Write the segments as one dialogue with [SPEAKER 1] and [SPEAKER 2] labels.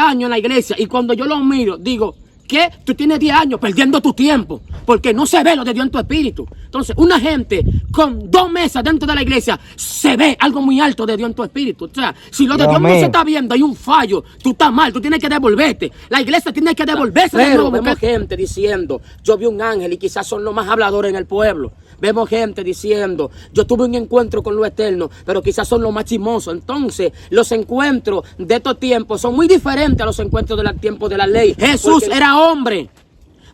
[SPEAKER 1] años en la iglesia y cuando yo los miro, digo, ¿qué? Tú tienes 10 años perdiendo tu tiempo porque no se ve lo de Dios en tu espíritu. Entonces, una gente con 2 mesas dentro de la iglesia se ve algo muy alto de Dios en tu espíritu. O sea, si lo de Dios no se está viendo, hay un fallo, tú estás mal, tú tienes que devolverte. La iglesia tiene que devolverse. Pero vemos gente diciendo, yo vi un ángel y quizás son los más habladores en el pueblo. Vemos gente diciendo, yo tuve un encuentro con lo eterno, pero quizás son los más chismosos. Entonces, los encuentros de estos tiempos son muy diferentes a los encuentros del tiempo de la ley. Jesús era hombre.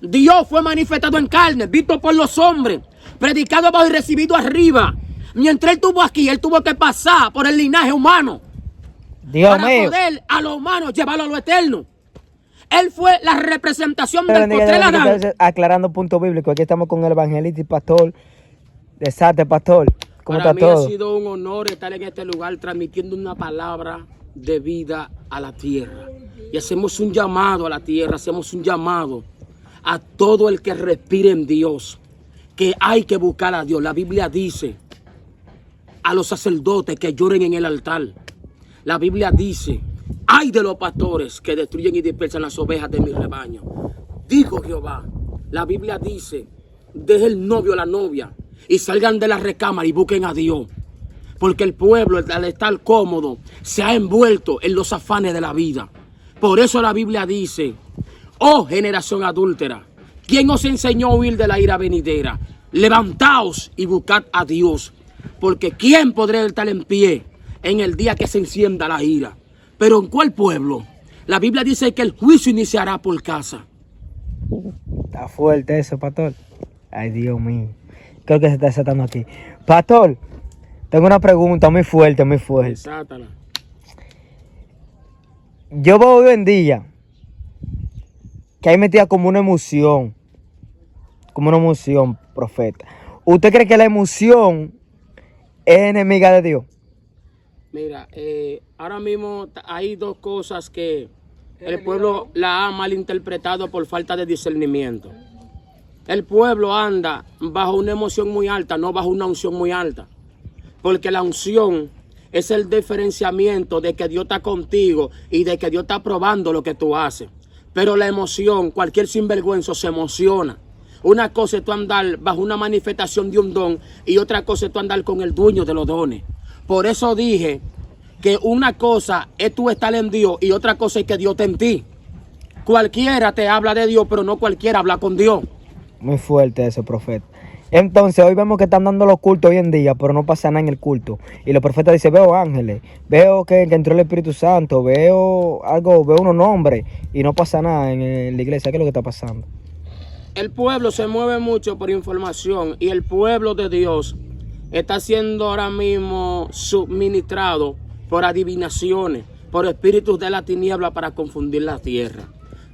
[SPEAKER 1] Dios fue manifestado en carne, visto por los hombres, predicado abajo y recibido arriba. Mientras él estuvo aquí, él tuvo que pasar por el linaje humano.
[SPEAKER 2] Dios
[SPEAKER 1] para
[SPEAKER 2] mío.
[SPEAKER 1] poder a los humanos llevarlo a lo eterno. Él fue la representación del postrer Adán.
[SPEAKER 2] Aclarando punto bíblico, aquí estamos con el evangelista y pastor. Desate, pastor. ¿Cómo
[SPEAKER 1] Para
[SPEAKER 2] está
[SPEAKER 1] mí
[SPEAKER 2] todo?
[SPEAKER 1] ha sido un honor estar en este lugar transmitiendo una palabra de vida a la tierra. Y hacemos un llamado a la tierra, hacemos un llamado a todo el que respire en Dios, que hay que buscar a Dios. La Biblia dice a los sacerdotes que lloren en el altar. La Biblia dice, ay de los pastores que destruyen y dispersan las ovejas de mi rebaño. Dijo Jehová. La Biblia dice, deje el novio a la novia y salgan de la recámara y busquen a Dios. Porque el pueblo, al estar cómodo, se ha envuelto en los afanes de la vida. Por eso la Biblia dice, oh generación adúltera, ¿quién os enseñó a huir de la ira venidera? Levantaos y buscad a Dios. Porque ¿quién podrá estar en pie en el día que se encienda la ira? ¿Pero en cuál pueblo? La Biblia dice que el juicio iniciará por casa.
[SPEAKER 2] Está fuerte eso, pastor. Ay, Dios mío. Creo que se está desatando aquí. Pastor, tengo una pregunta muy fuerte, muy fuerte.
[SPEAKER 1] Desátala.
[SPEAKER 2] Yo veo hoy en día que hay metida como una emoción, profeta. ¿Usted cree que la emoción es enemiga de Dios?
[SPEAKER 1] Mira, ahora mismo hay dos cosas que el pueblo la ha malinterpretado por falta de discernimiento. El pueblo anda bajo una emoción muy alta, no bajo una unción muy alta. Porque la unción es el diferenciamiento de que Dios está contigo y de que Dios está probando lo que tú haces. Pero la emoción, cualquier sinvergüenza se emociona. Una cosa es tú andar bajo una manifestación de un don y otra cosa es tú andar con el dueño de los dones. Por eso dije que una cosa es tú estar en Dios y otra cosa es que Dios está en ti. Cualquiera te habla de Dios, pero no cualquiera habla con Dios.
[SPEAKER 2] Muy fuerte eso, profeta. Entonces, hoy vemos que están dando los cultos hoy en día, pero no pasa nada en el culto. Y los profetas dicen, veo ángeles, veo que entró el Espíritu Santo, veo algo, veo unos nombres, y no pasa nada en la iglesia. ¿Qué es lo que está pasando?
[SPEAKER 1] El pueblo se mueve mucho por información y el pueblo de Dios está siendo ahora mismo suministrado por adivinaciones, por espíritus de la tiniebla para confundir la tierra.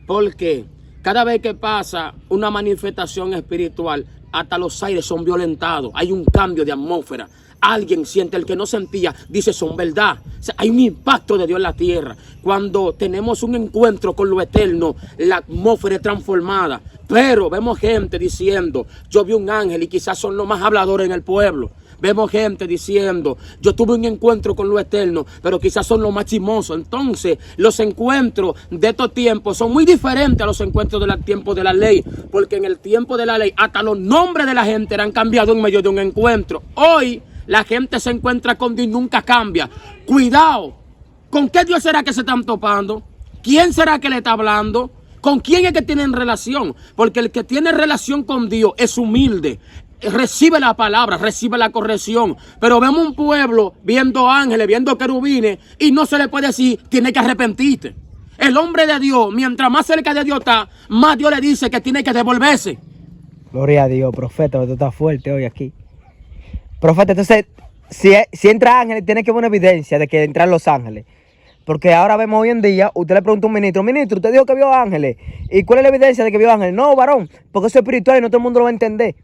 [SPEAKER 1] Porque cada vez que pasa una manifestación espiritual, hasta los aires son violentados. Hay un cambio de atmósfera. Alguien siente, el que no sentía, dice, son verdad. O sea, hay un impacto de Dios en la tierra. Cuando tenemos un encuentro con lo eterno, la atmósfera es transformada. Pero vemos gente diciendo, yo vi un ángel y quizás son los más habladores en el pueblo. Vemos gente diciendo, yo tuve un encuentro con lo eterno, pero quizás son los más chismosos. Entonces, los encuentros de estos tiempos son muy diferentes a los encuentros del tiempo de la ley. Porque en el tiempo de la ley, hasta los nombres de la gente eran cambiados en medio de un encuentro. Hoy, la gente se encuentra con Dios y nunca cambia. Cuidado, ¿con qué Dios será que se están topando? ¿Quién será que le está hablando? ¿Con quién es que tienen relación? Porque el que tiene relación con Dios es humilde. Recibe la palabra, recibe la corrección. Pero vemos un pueblo viendo ángeles, viendo querubines y no se le puede decir, tiene que arrepentirte. El hombre de Dios, mientras más cerca de Dios está, más Dios le dice que tiene que devolverse.
[SPEAKER 2] Gloria a Dios, profeta, tú estás fuerte hoy aquí. Profeta, entonces, si entra ángeles, tiene que haber una evidencia de que entran los ángeles. Porque ahora vemos hoy en día, usted le pregunta a un ministro, usted dijo que vio ángeles. ¿Y cuál es la evidencia de que vio ángeles? No, varón, porque eso es espiritual y no todo el mundo lo va a entender.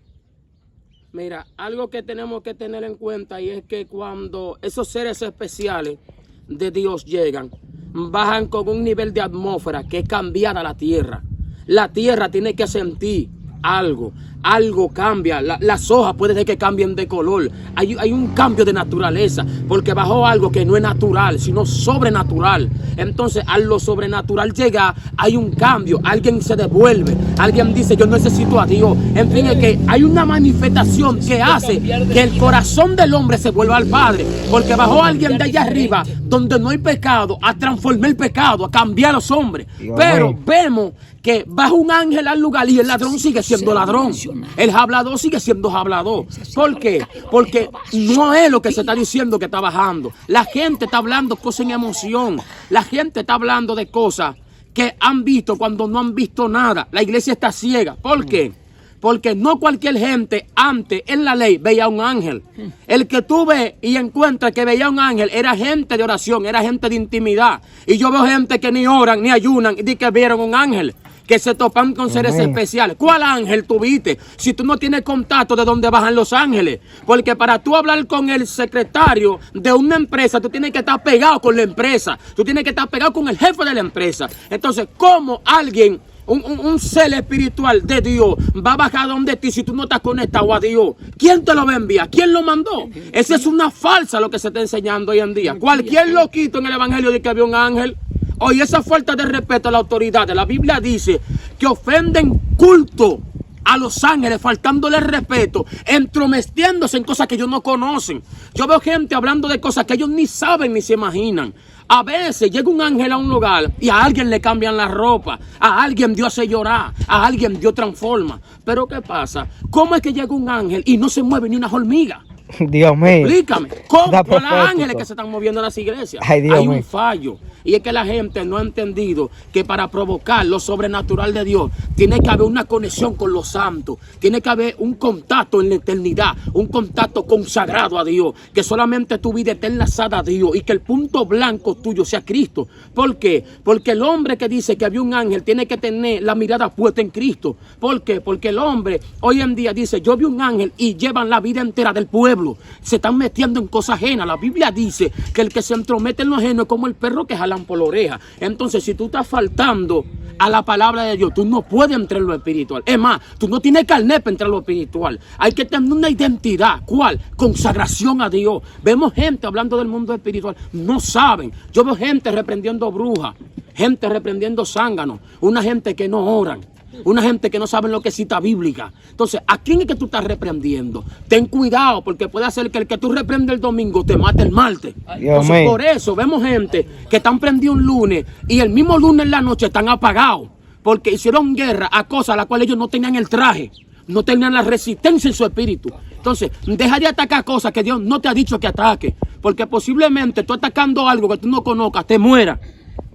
[SPEAKER 1] Mira, algo que tenemos que tener en cuenta y es que cuando esos seres especiales de Dios llegan, bajan con un nivel de atmósfera que es cambiada la tierra. La tierra tiene que sentir algo. algo cambia. Las hojas puede ser que cambien de color. Hay un cambio de naturaleza, porque bajó algo que no es natural, sino sobrenatural. Entonces, a lo sobrenatural llega, hay un cambio. Alguien se devuelve. Alguien dice, yo necesito a Dios. En fin, es que hay una manifestación que hace que el corazón del hombre se vuelva al Padre. Porque bajó alguien de allá arriba, donde no hay pecado, a transformar el pecado, a cambiar a los hombres. Pero vemos que baja un ángel al lugar y el ladrón sigue siendo ladrón. El hablador sigue siendo hablador. ¿Por qué? Porque no es lo que se está diciendo que está bajando. La gente está hablando cosas en emoción. La gente está hablando de cosas que han visto cuando no han visto nada. La iglesia está ciega. ¿Por qué? Porque no cualquier gente antes en la ley veía un ángel. El que tú ves y encuentras que veía un ángel era gente de oración, era gente de intimidad. Y yo veo gente que ni oran ni ayunan y que vieron un ángel, que se topan con seres especiales. ¿Cuál ángel tuviste? Si tú no tienes contacto de dónde bajan los ángeles. Porque para tú hablar con el secretario de una empresa, tú tienes que estar pegado con la empresa. Tú tienes que estar pegado con el jefe de la empresa. Entonces, ¿cómo alguien, un ser espiritual de Dios, va a bajar donde ti si tú no estás conectado a Dios? ¿Quién te lo va a enviar? ¿Quién lo mandó? Esa es una falsa lo que se está enseñando hoy en día. Cualquier loquito en el evangelio dice que había un ángel. Oye, esa falta de respeto a la autoridad. La Biblia dice que ofenden culto a los ángeles, faltándole respeto, entrometiéndose en cosas que ellos no conocen. Yo veo gente hablando de cosas que ellos ni saben ni se imaginan. A veces llega un ángel a un lugar y a alguien le cambian la ropa, a alguien Dios hace llorar, a alguien Dios transforma. Pero ¿qué pasa? ¿Cómo es que llega un ángel y no se mueve ni una hormiga?
[SPEAKER 2] Dios mío.
[SPEAKER 1] Explícame, ¿cómo los ángeles que se están moviendo en las iglesias?
[SPEAKER 2] Ay, Dios
[SPEAKER 1] hay
[SPEAKER 2] mío.
[SPEAKER 1] un fallo. Y es que la gente no ha entendido que para provocar lo sobrenatural de Dios tiene que haber una conexión con los santos, tiene que haber un contacto en la eternidad, un contacto consagrado a Dios, que solamente tu vida esté enlazada a Dios y que el punto blanco tuyo sea Cristo. ¿Por qué? Porque el hombre que dice que había un ángel tiene que tener la mirada puesta en Cristo. ¿Por qué? Porque el hombre hoy en día dice, yo vi un ángel, y llevan la vida entera del pueblo. Se están metiendo en cosas ajenas. La Biblia dice que el que se entromete en lo ajeno es como el perro que jalan por la oreja. Entonces, si tú estás faltando a la palabra de Dios, tú no puedes entrar en lo espiritual. Es más, tú no tienes carnet para entrar en lo espiritual. Hay que tener una identidad. ¿Cuál? Consagración a Dios. Vemos gente hablando del mundo espiritual, no saben. Yo veo gente reprendiendo brujas, gente reprendiendo zánganos, una gente que no oran, una gente que no sabe lo que es cita bíblica. Entonces, ¿a quién es que tú estás reprendiendo? Ten cuidado, porque puede hacer que el que tú reprendes el domingo te mate el martes. Entonces, por eso vemos gente que están prendidos un lunes y el mismo lunes en la noche están apagados, porque hicieron guerra a cosas a las cuales ellos no tenían el traje, no tenían la resistencia en su espíritu. Entonces, deja de atacar cosas que Dios no te ha dicho que ataque, porque posiblemente tú atacando algo que tú no conozcas, te mueras.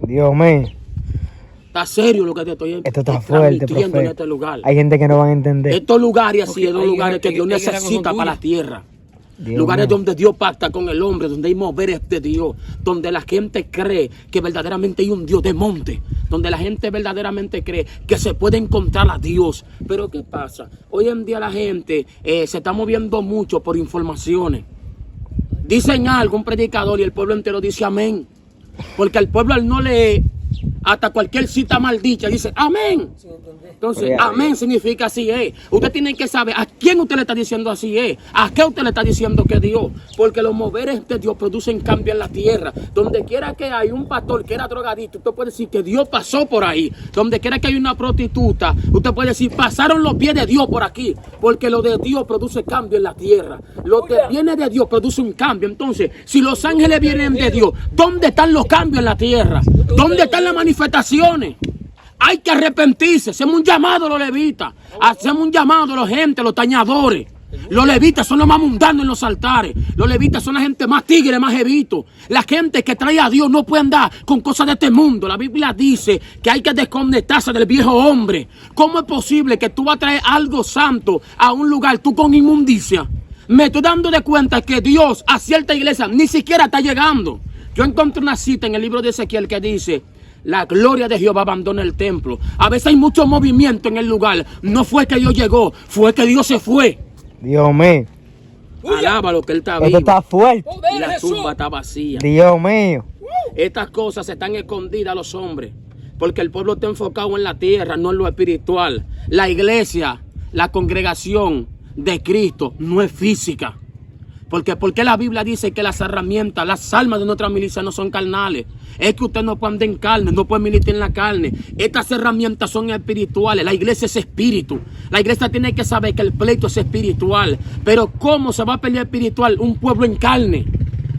[SPEAKER 2] Dios mío.
[SPEAKER 1] Está serio lo que te estoy
[SPEAKER 2] Esto está fuerte,
[SPEAKER 1] transmitiendo en este lugar.
[SPEAKER 2] Hay gente que no van a entender.
[SPEAKER 1] Estos lugares así, son lugares que Dios necesita para la tierra. Lugares donde Dios pacta con el hombre, donde hay moveres de Dios, donde la gente cree que verdaderamente hay un Dios de monte, donde la gente verdaderamente cree que se puede encontrar a Dios. Pero ¿qué pasa? Hoy en día la gente se está moviendo mucho por informaciones. Dicen algo un predicador y el pueblo entero dice amén. Porque al pueblo al no leer, hasta cualquier cita maldicha dice amén. Entonces, amén significa así es. Usted tiene que saber a quién usted le está diciendo así es, a qué usted le está diciendo que Dios. Porque los moveres de Dios producen cambio en la tierra. Donde quiera que hay un pastor que era drogadito, usted puede decir que Dios pasó por ahí. Donde quiera que hay una prostituta, usted puede decir pasaron los pies de Dios por aquí. Porque lo de Dios produce cambio en la tierra. Lo que viene de Dios produce un cambio. Entonces, si los ángeles vienen de Dios, ¿dónde están los cambios en la tierra? ¿Dónde están las manifestaciones? Hay que arrepentirse. Hacemos un llamado a los levitas. Hacemos un llamado a la gente, a los tañadores. Los levitas son los más mundanos en los altares. Los levitas son la gente más tigre, más jevito. La gente que trae a Dios no puede andar con cosas de este mundo. La Biblia dice que hay que desconectarse del viejo hombre. ¿Cómo es posible que tú vas a traer algo santo a un lugar, tú con inmundicia? Me estoy dando de cuenta que Dios a cierta iglesia ni siquiera está llegando. Yo encontré una cita en el libro de Ezequiel que dice: la gloria de Jehová abandona el templo. A veces hay mucho movimiento en el lugar. No fue que Dios llegó, fue que Dios se fue.
[SPEAKER 2] Dios mío.
[SPEAKER 1] Alaba lo que Él está vivo.
[SPEAKER 2] Esto está fuerte.
[SPEAKER 1] Y la tumba está vacía.
[SPEAKER 2] Dios mío.
[SPEAKER 1] Estas cosas están escondidas a los hombres, porque el pueblo está enfocado en la tierra, no en lo espiritual. La iglesia la congregación de Cristo no es física. Porque la Biblia dice que las herramientas, las armas de nuestra milicia no son carnales. Es que usted no puede andar en carne, no puede militar en la carne. Estas herramientas son espirituales. La iglesia es espíritu. La iglesia tiene que saber que el pleito es espiritual. Pero ¿cómo se va a pelear espiritual un pueblo en carne?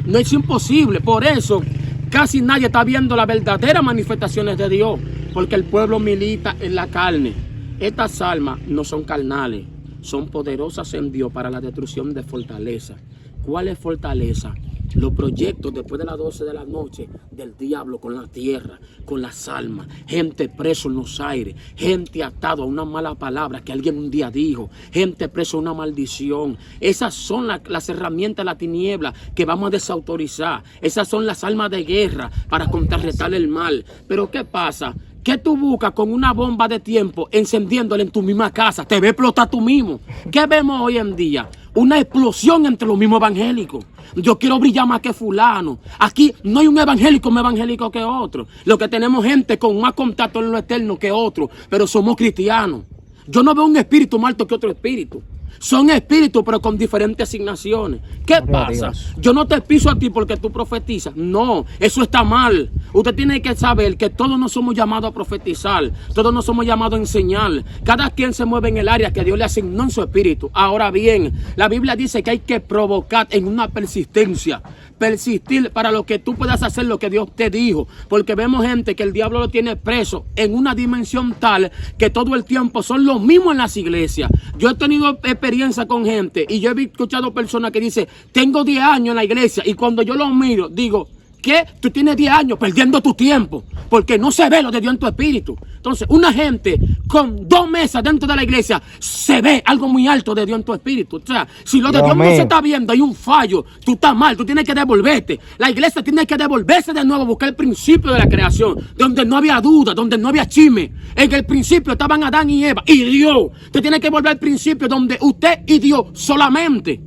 [SPEAKER 1] No, es imposible. Por eso casi nadie está viendo las verdaderas manifestaciones de Dios. Porque el pueblo milita en la carne. Estas armas no son carnales. Son poderosas en Dios para la destrucción de fortaleza. ¿Cuál es fortaleza? Los proyectos después de las 12 de la noche del diablo con la tierra, con las almas, gente preso en los aires, gente atado a una mala palabra que alguien un día dijo, gente preso a una maldición. Esas son las herramientas de la tiniebla que vamos a desautorizar. Esas son las armas de guerra para contrarrestar el mal. Pero ¿qué pasa? ¿Qué tú buscas con una bomba de tiempo encendiéndola en tu misma casa? Te ve explotar tú mismo. ¿Qué vemos hoy en día? Una explosión entre los mismos evangélicos. Yo quiero brillar más que fulano. Aquí no hay un evangélico más evangélico que otro. Lo que tenemos gente con más contacto en lo eterno que otro, pero somos cristianos. Yo no veo un espíritu más alto que otro espíritu. Son espíritus, pero con diferentes asignaciones. ¿Qué pasa? Yo no te piso a ti porque tú profetizas. No, eso está mal. Usted tiene que saber que todos no somos llamados a profetizar. Todos no somos llamados a enseñar. Cada quien se mueve en el área que Dios le asignó en su espíritu. Ahora bien, la Biblia dice que hay que provocar en una persistencia. Persistir para lo que tú puedas hacer lo que Dios te dijo. Porque vemos gente que el diablo lo tiene preso en una dimensión tal que todo el tiempo son los mismos en las iglesias. Yo he tenido experiencia con gente y yo he escuchado personas que dicen, tengo 10 años en la iglesia, y cuando yo los miro, digo, ¿qué? Tú tienes 10 años perdiendo tu tiempo, porque no se ve lo de Dios en tu espíritu. Entonces, una gente con 2 mesas dentro de la iglesia, se ve algo muy alto de Dios en tu espíritu. O sea, si lo de Dios no se está viendo, hay un fallo, tú estás mal, tú tienes que devolverte. La iglesia tiene que devolverse de nuevo, buscar el principio de la creación, donde no había duda, donde no había chisme. En el principio estaban Adán y Eva y Dios. Usted tiene que volver al principio donde usted y Dios solamente.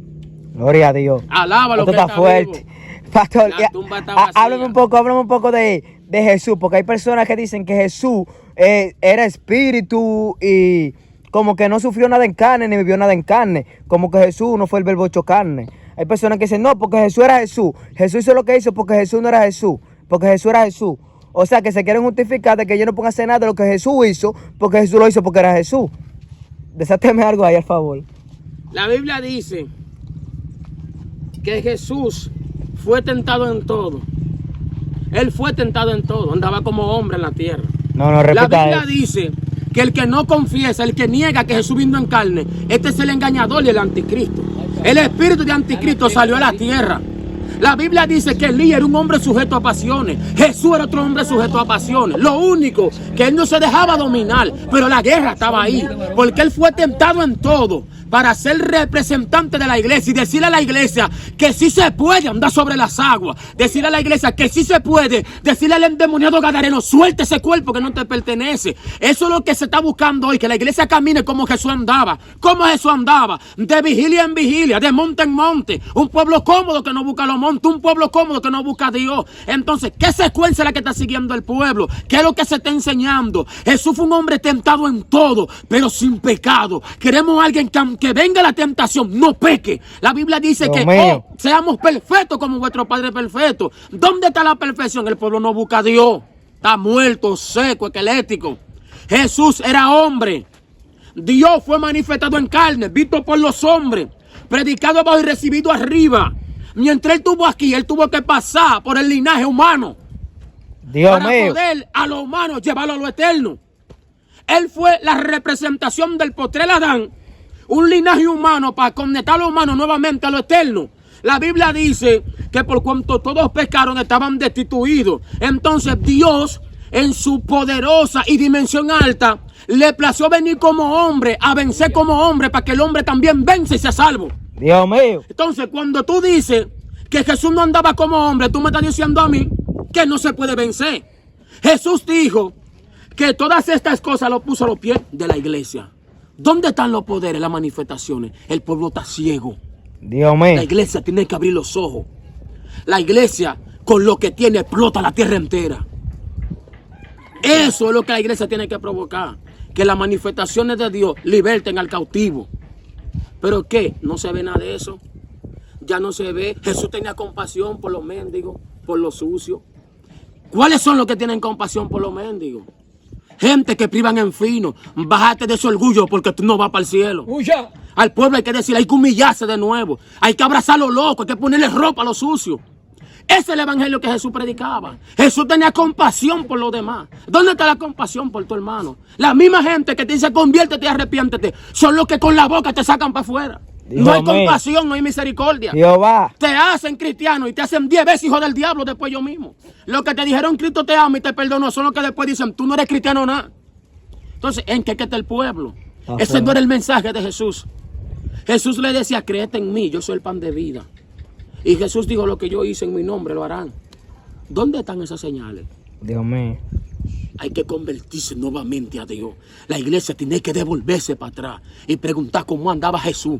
[SPEAKER 2] Gloria a Dios.
[SPEAKER 1] Alaba lo que
[SPEAKER 2] está fuerte.
[SPEAKER 1] Vivo.
[SPEAKER 2] Pastor,
[SPEAKER 1] Háblame
[SPEAKER 2] un poco de Jesús, porque hay personas que dicen que Jesús era espíritu y como que no sufrió nada en carne ni vivió nada en carne, como que Jesús no fue el verbo hecho carne. Hay personas que dicen, no, porque Jesús era Jesús. Jesús hizo lo que hizo porque Jesús no era Jesús, porque Jesús era Jesús. O sea, que se quieren justificar de que yo no puedo hacer nada de lo que Jesús hizo, porque Jesús lo hizo porque era Jesús. Desáteme algo ahí, al favor.
[SPEAKER 1] La Biblia dice que Jesús fue tentado en todo. Él fue tentado en todo. Andaba como hombre en la tierra.
[SPEAKER 2] No,
[SPEAKER 1] la Biblia dice que el que no confiesa, el que niega que Jesús vino en carne, este es el engañador y el anticristo. El espíritu de anticristo salió a la tierra. La Biblia dice que Elías era un hombre sujeto a pasiones. Jesús era otro hombre sujeto a pasiones. Lo único que él no se dejaba dominar, pero la guerra estaba ahí. Porque él fue tentado en todo para ser representante de la iglesia y decirle a la iglesia que sí se puede andar sobre las aguas. Decirle a la iglesia que sí se puede. Decirle al endemoniado gadareno, suelta ese cuerpo que no te pertenece. Eso es lo que se está buscando hoy, que la iglesia camine como Jesús andaba. Como Jesús andaba, de vigilia en vigilia, de monte en monte. Un pueblo cómodo que no busca los montes, un pueblo cómodo que no busca a Dios. Entonces, ¿qué secuencia es la que está siguiendo el pueblo? ¿Qué es lo que se está enseñando? Jesús fue un hombre tentado en todo, pero sin pecado. Queremos a alguien que aunque venga la tentación, no peque. La Biblia dice que seamos perfectos como vuestro Padre es perfecto. ¿Dónde está la perfección? El pueblo no busca a Dios. Está muerto, seco, esquelético. Jesús era hombre. Dios fue manifestado en carne, visto por los hombres, predicado abajo y recibido arriba. Mientras él estuvo aquí, él tuvo que pasar por el linaje humano.
[SPEAKER 2] Dios
[SPEAKER 1] para
[SPEAKER 2] mío.
[SPEAKER 1] poder a lo humano llevarlo a lo eterno. Él fue la representación del postrer Adán, un linaje humano para conectar a lo humano nuevamente a lo eterno. La Biblia dice que por cuanto todos pecaron estaban destituidos. Entonces Dios, en su poderosa y dimensión alta, le plació venir como hombre, a vencer como hombre, para que el hombre también vence y sea salvo.
[SPEAKER 2] Dios mío.
[SPEAKER 1] Entonces, cuando tú dices que Jesús no andaba como hombre, tú me estás diciendo a mí que no se puede vencer. Jesús dijo que todas estas cosas lo puso a los pies de la iglesia. ¿Dónde están los poderes, las manifestaciones? El pueblo está ciego.
[SPEAKER 2] Dios mío.
[SPEAKER 1] La iglesia tiene que abrir los ojos. La iglesia, con lo que tiene, explota la tierra entera. Eso es lo que la iglesia tiene que provocar. Que las manifestaciones de Dios liberten al cautivo. ¿Pero qué? No se ve nada de eso. Ya no se ve. Jesús tenía compasión por los mendigos, por los sucios. ¿Cuáles son los que tienen compasión por los mendigos? Gente que privan en fino. Bájate de ese orgullo porque tú no vas para el cielo.
[SPEAKER 3] Huya.
[SPEAKER 1] Al pueblo hay que decir, hay que humillarse de nuevo. Hay que abrazar a los locos, hay que ponerle ropa a los sucios. Ese es el evangelio que Jesús predicaba. Jesús tenía compasión por los demás. ¿Dónde está la compasión por tu hermano? La misma gente que te dice conviértete y arrepiéntete son los que con la boca te sacan para afuera. No hay compasión, no hay misericordia.
[SPEAKER 2] Jehová.
[SPEAKER 1] Te hacen cristiano y te hacen 10 veces hijo del diablo después yo mismo. Los que te dijeron Cristo te ama y te perdonó son los que después dicen tú no eres cristiano nada. Entonces, ¿en qué está el pueblo? Ese no era el mensaje de Jesús. Jesús le decía, créete en mí, yo soy el pan de vida. Y Jesús dijo, lo que yo hice en mi nombre lo harán. ¿Dónde están esas señales?
[SPEAKER 2] Dios mío.
[SPEAKER 1] Hay que convertirse nuevamente a Dios. La iglesia tiene que devolverse para atrás y preguntar cómo andaba Jesús.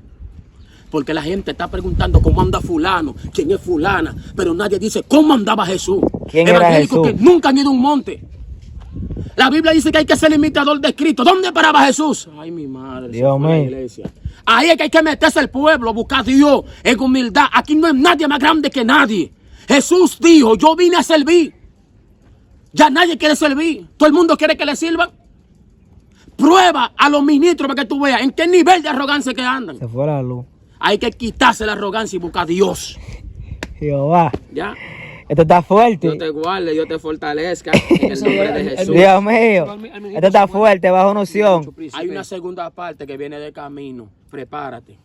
[SPEAKER 1] Porque la gente está preguntando cómo anda fulano, quién es fulana, pero nadie dice cómo andaba Jesús.
[SPEAKER 2] ¿Quién era Jesús?
[SPEAKER 1] Que nunca han ido a un monte. La Biblia dice que hay que ser imitador de Cristo. ¿Dónde paraba Jesús? Ay, mi madre.
[SPEAKER 2] Dios mío.
[SPEAKER 1] La iglesia. Ahí es que hay que meterse al pueblo, buscar a Dios en humildad. Aquí no hay nadie más grande que nadie. Jesús dijo, yo vine a servir. Ya nadie quiere servir. Todo el mundo quiere que le sirvan. Prueba a los ministros para que tú veas en qué nivel de arrogancia que andan.
[SPEAKER 2] Se fue la luz.
[SPEAKER 1] Hay que quitarse la arrogancia y buscar a Dios.
[SPEAKER 2] Jehová.
[SPEAKER 1] ¿Ya?
[SPEAKER 2] Esto está fuerte.
[SPEAKER 1] Dios te guarde, Dios te fortalezca. En el nombre de Jesús.
[SPEAKER 2] Dios mío. Esto está fuerte, bajo noción.
[SPEAKER 1] Hay una segunda parte que viene de camino. Prepárate.